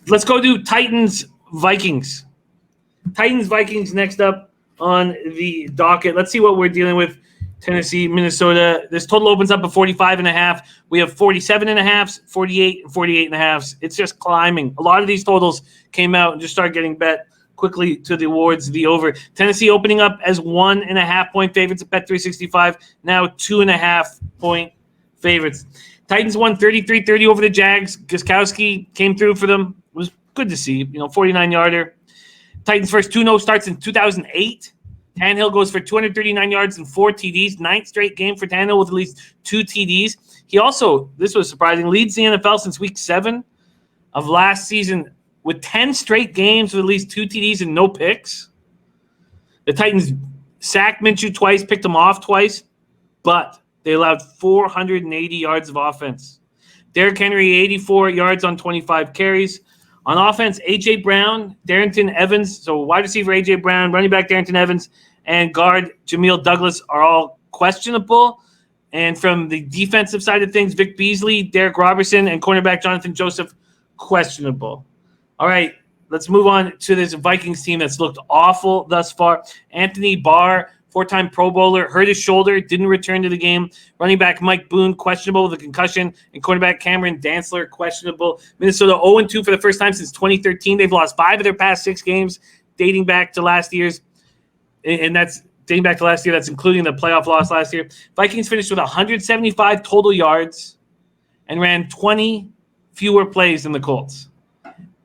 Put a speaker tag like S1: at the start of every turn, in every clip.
S1: Let's go to Titans Vikings. Titans Vikings next up on the docket. Let's see what we're dealing with. Tennessee, Minnesota. This total opens up at 45.5. We have 47.5, 48, and 48.5. It's just climbing. A lot of these totals came out and just started getting bet quickly towards the over. Tennessee opening up as 1.5-point favorites at Bet365. Now 2.5-point favorites. Titans won 33-30 over the Jags. Gostkowski came through for them. It was good to see. 49-yarder. Titans' first 2-0 starts in 2008. Tannehill goes for 239 yards and 4 TDs. 9th straight game for Tannehill with at least 2 TDs. He also, this was surprising, leads the NFL since week 7 of last season with 10 straight games with at least 2 TDs and no picks. The Titans sacked Minshew twice, picked him off twice, but they allowed 480 yards of offense. Derrick Henry, 84 yards on 25 carries. On offense, A.J. Brown, Darrington Evans, so wide receiver A.J. Brown, running back Darrington Evans, and guard Jameel Douglas are all questionable. And from the defensive side of things, Vic Beasley, Derek Robertson, and cornerback Jonathan Joseph, questionable. All right, let's move on to this Vikings team that's looked awful thus far. Anthony Barr, 4-time Pro Bowler, hurt his shoulder, didn't return to the game. Running back Mike Boone, questionable with a concussion. And cornerback Cameron Dantzler, questionable. Minnesota 0-2 for the first time since 2013. They've lost 5 of their past 6 games, dating back to last year's. And that's dating back to last year. That's including the playoff loss last year. Vikings finished with 175 total yards and ran 20 fewer plays than the Colts.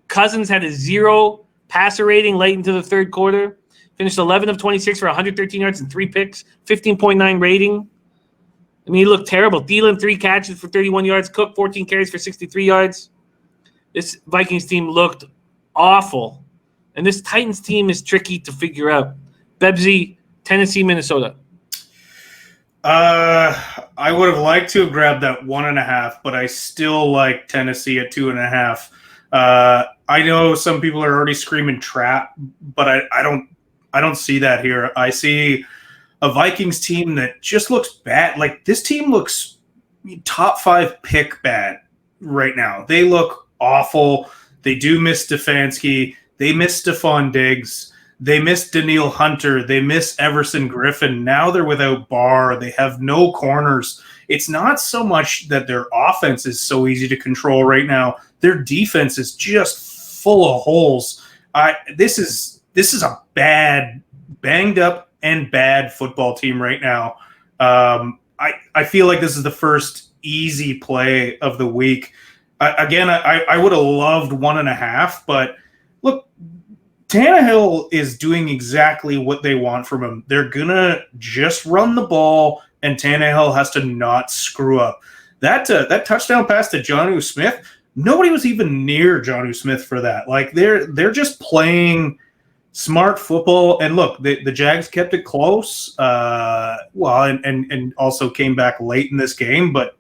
S1: Cousins had a 0 passer rating late into the third quarter. Finished 11 of 26 for 113 yards and 3 picks, 15.9 rating. I mean, he looked terrible. Thielen, 3 catches for 31 yards. Cook, 14 carries for 63 yards. This Vikings team looked awful. And this Titans team is tricky to figure out. Bebsy, Tennessee, Minnesota.
S2: I would have liked to have grabbed that 1.5, but I still like Tennessee at 2.5. I know some people are already screaming trap, but I don't see that here. I see a Vikings team that just looks bad. Like, this team looks top 5 pick bad right now. They look awful. They do miss Stefanski. They miss Stephon Diggs. They miss Daniil Hunter. They miss Everson Griffin. Now they're without Barr. They have no corners. It's not so much that their offense is so easy to control right now. Their defense is just full of holes. This is a bad, banged up and bad football team right now. I feel like this is the first easy play of the week. I would have loved 1.5, but look, Tannehill is doing exactly what they want from him. They're going to just run the ball, and Tannehill has to not screw up. That touchdown pass to Jonnu Smith, nobody was even near Jonnu Smith for that. Like, they're just playing smart football. And look, the Jags kept it close, and also came back late in this game. But,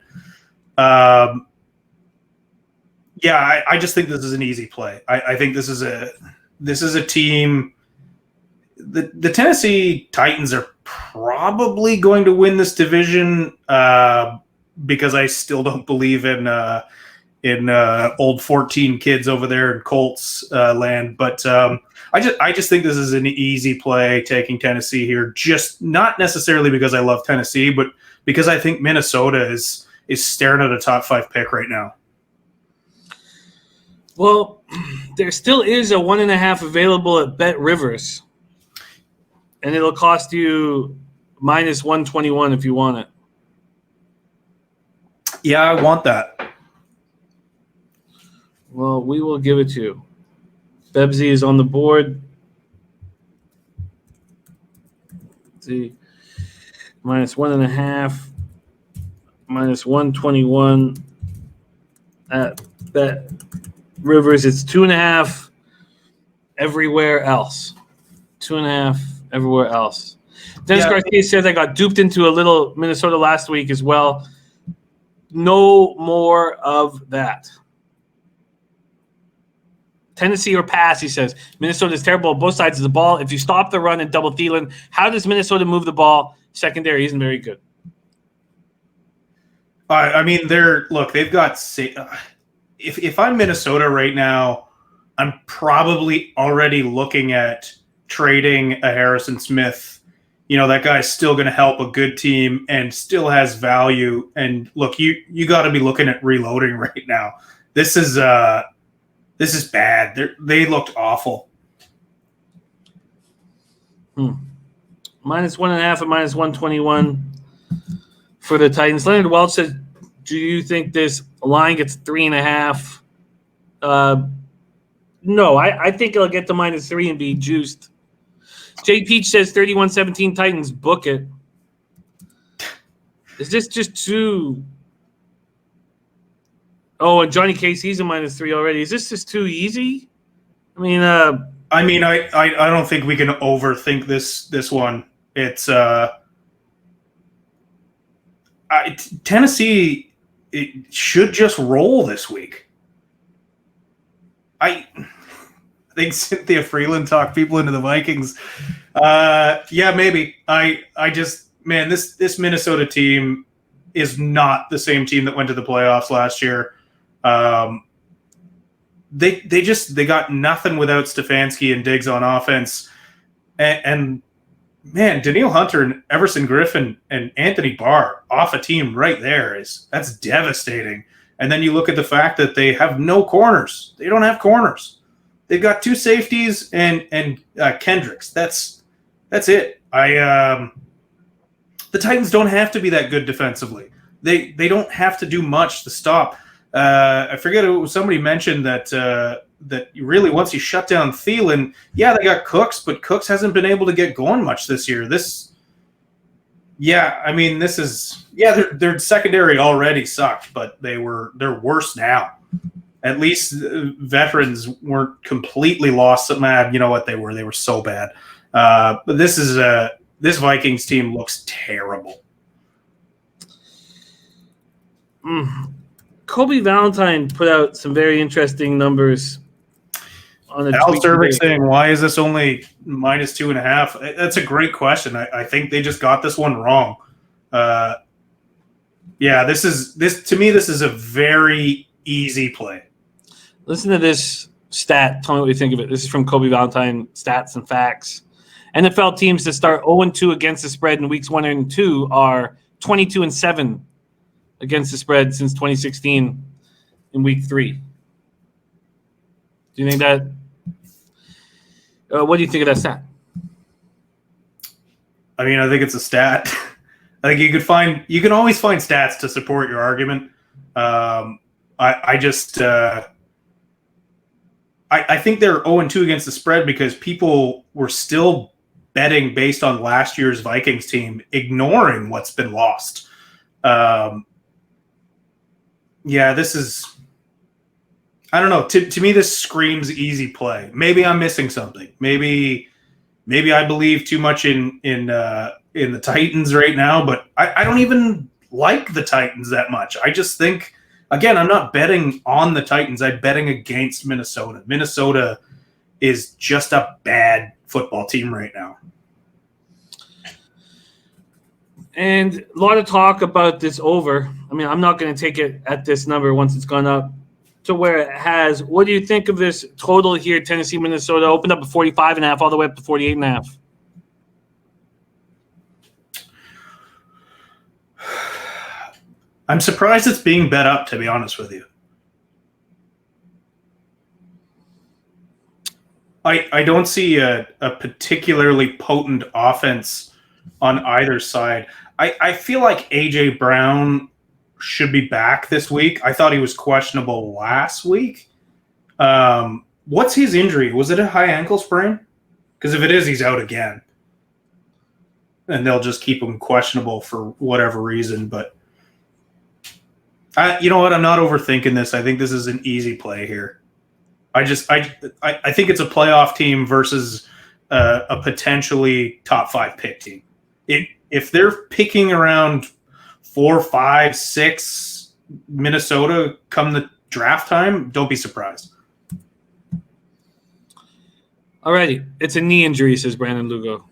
S2: I just think this is an easy play. I think this is a team. The Tennessee Titans are probably going to win this division because I still don't believe in old 14 kids over there in Colts land. But I just think this is an easy play taking Tennessee here. Just not necessarily because I love Tennessee, but because I think Minnesota is staring at a top 5 pick right now.
S1: Well, there still is a 1.5 available at Bet Rivers, and it'll cost you minus 121 if you want it.
S2: Yeah, I want that.
S1: Well, we will give it to you. Bebsy is on the board. Let's see, minus 1.5, minus 121 at Bet Rivers. It's 2.5 everywhere else. 2.5 everywhere else. Dennis Garcia says I got duped into a little Minnesota last week as well. No more of that. Tennessee or pass, he says. Minnesota is terrible on both sides of the ball. If you stop the run and double Thielen, how does Minnesota move the ball? Secondary isn't very good.
S2: I mean, they've got. If I'm Minnesota right now, I'm probably already looking at trading a Harrison Smith. That guy's still going to help a good team and still has value. And look, you got to be looking at reloading right now. This is bad. They looked awful.
S1: -1.5 and -121 for the Titans. Leonard Welch says, "Do you think this line gets 3.5?" No, I think it'll get to -3 and be juiced. Jay Peach says 31-17 Titans. Book it. Is this just too? Oh, and Johnny Casey's a -3 already. Is this just too easy? I mean,
S2: I don't think we can overthink this one. It's Tennessee. It should just roll this week. I think Cynthia Freeland talked people into the Vikings. Yeah, maybe. I just, man, this Minnesota team is not the same team that went to the playoffs last year. They got nothing without Stefanski and Diggs on offense, and man, Daniil Hunter and Everson Griffin and Anthony Barr off a team right there that's devastating. And then you look at the fact that they have no corners. They don't have corners. They've got 2 safeties and Kendricks. That's it. The Titans don't have to be that good defensively. They don't have to do much to stop. I forget it was somebody mentioned that really once you shut down Thielen, yeah, they got Cooks, but Cooks hasn't been able to get going much this year. Their secondary already sucked, but they're worse now. At least veterans weren't completely lost. You know what they were? They were so bad. But this Vikings team looks terrible.
S1: Kobe Valentine put out some very interesting numbers on
S2: Al Cervic saying, why is this only -2.5? That's a great question. I think they just got this one wrong. This is a very easy play.
S1: Listen to this stat. Tell me what you think of it. This is from Kobe Valentine Stats and Facts. NFL teams that start 0-2 against the spread in weeks 1 and 2 are 22-7 against the spread since 2016 in week 3. Do you think that? What do you think of that stat?
S2: I mean, I think it's a stat. I think you can always find stats to support your argument. I think they're 0-2 against the spread because people were still betting based on last year's Vikings team, ignoring what's been lost. This is, I don't know. To me, this screams easy play. Maybe I'm missing something. Maybe I believe too much in the Titans right now, but I don't even like the Titans that much. I just think, again, I'm not betting on the Titans. I'm betting against Minnesota. Minnesota is just a bad football team right now.
S1: And a lot of talk about this over. I mean, I'm not going to take it at this number once it's gone up to where it has. What do you think of this total here? Tennessee, Minnesota opened up at 45.5 all the way up to 48.5.
S2: I'm surprised it's being bet up, to be honest with you. I don't see a particularly potent offense on either side. I feel like A.J. Brown should be back this week. I thought he was questionable last week. What's his injury? Was it a high ankle sprain? Because if it is, he's out again. And they'll just keep him questionable for whatever reason. But you know what? I'm not overthinking this. I think this is an easy play here. I think it's a playoff team versus a potentially top 5 pick team. If they're picking around 4, 5, 6 Minnesota come the draft time, don't be surprised.
S1: Alrighty. It's a knee injury, says Brandon Lugo.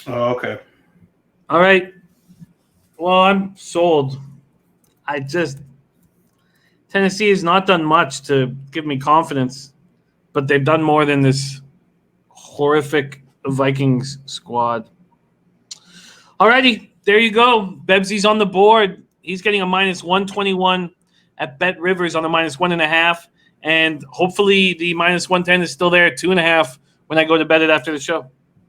S2: Oh, okay.
S1: All right. Well, I'm sold. Tennessee has not done much to give me confidence, but they've done more than this horrific Vikings squad. Alrighty, there you go. Bebsy's on the board. He's getting a minus 121 at Bet Rivers on a minus 1.5. And hopefully the minus 110 is still there at 2.5 when I go to bet it after the show.